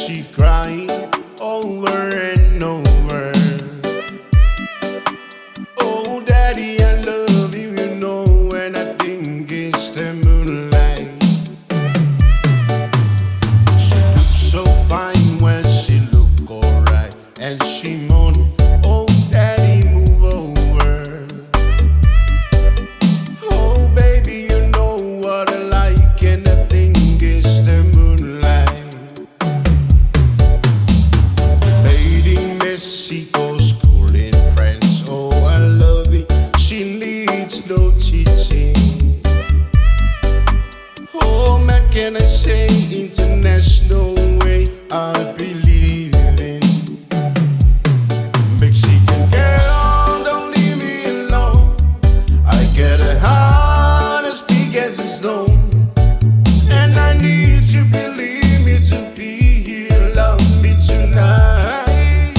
she crying over and over. Oh, daddy, I love you, you know, when I think it's the moonlight. She looks so fine when she look alright, and she moan, oh, daddy, move over. Oh, baby, you know what I like, and I think it's the moonlight. Lady Mexico's schooling friends, oh, I love it, she needs no teaching. Oh, man, can I say international way I believe in. Mexican girl, don't leave me alone. I get a heart as big as a stone, and I need you, believe me, to be here, love me tonight.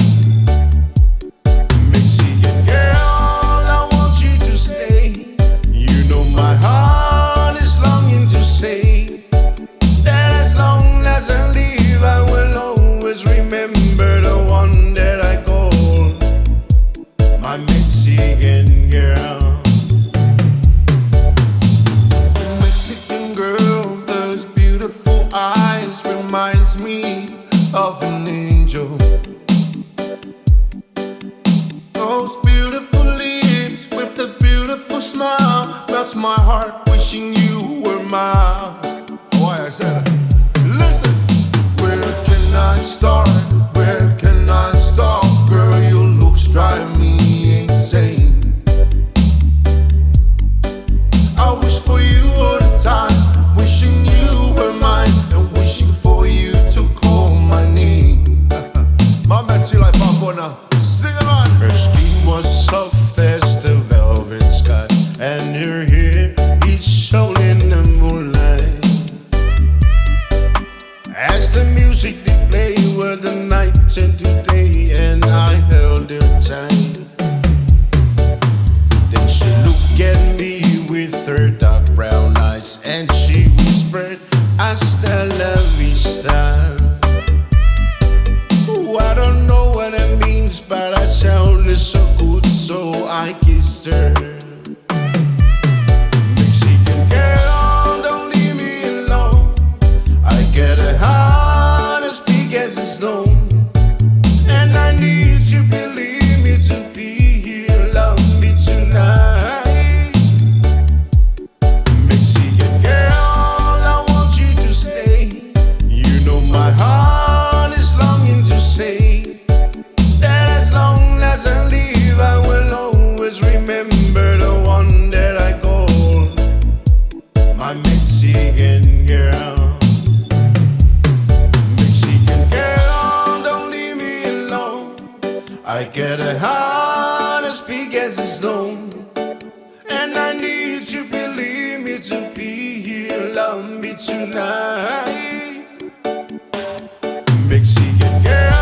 Mexican girl, I want you to stay. You know my heart is longing to say that as long as I live, I will always remember the one that I call my Mexican girl. Mexican girl, those beautiful eyes reminds me of an angel. Those beautiful lips with a beautiful smile melts my heart, wishing you were mine. Why I said it. Listen, where can I start? Where can I stop? Girl, your looks drive me insane. I wish for you all the time, wishing you were mine, and wishing for you to call my name. My man, she like Bambona. Sing it, man. Her skin was soft as the velvet sky, and her hair it shone in the moonlight. As the music they play were the night and today, and I held her tight. Then she looked at me with her dark brown eyes, and she whispered, "Hasta la vista." Oh, I don't know what it means, but I sounded so good, so I kissed her. Mexican girl, don't leave me alone. I get a heart as big as a stone, and I need you, believe me, to be here, love me tonight. Mexican girl, I want you to stay. You know my heart is longing to say that as long as I live, I will always remember the one that I call my Mexican girl. Mexican girl, don't leave me alone. I get a heart as big as a stone, and I need you, believe me, to be here, love me tonight. Mexican girl.